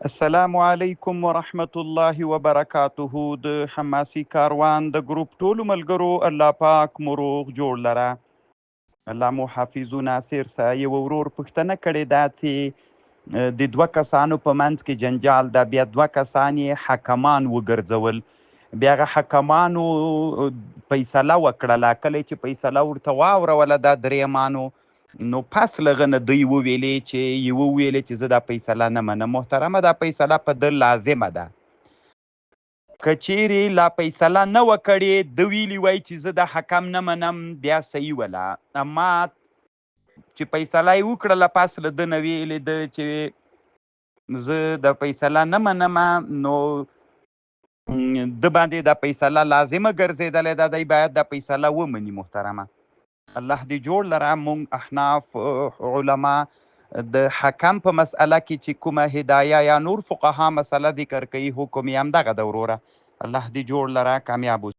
السلام علیکم ورحمت الله وبرکاته. د حماسي کاروان د ګروپ ټولو ملګرو الله پاک مو روغ جوړ لره. الله مو حافظ و ناصر سه. یو ورور پوښتنه کړې ده چې د دوه کسانو په منځ کې جنجال ده، بیا دوه کسان یې حکمان وګرځول. بیا هغه حکمانو فیصله وکړله. کله چې فیصله ورته واوروله دا درېیمانو، نو پس له نه دوی وویلې چې یوه وویلې چې زه دا فیصله نه منم. محترمه دا فیصله په ده لازمه ده. که چیرې لا فیصله نه وه کړې، ده ویلي وای چې زه د حکم نه منم، بیا صحیح وله. اما چې فیصله یې وکړله پس له ده نه ویلې ده چې زه د فیصله نه منم، نو ده باندې دا فیصله لازمه ګرځېدلې ده. دی باید دا فیصله ومني. محترمه الله دې جوړ لره. موږ احناف علما د حکم په مسئله کې چې کومه هدایه یا نور فقها مسله ذکر کوي، حکم یې همدغه ده وروره. الله دې جوړ لره، کامیاب اوسه.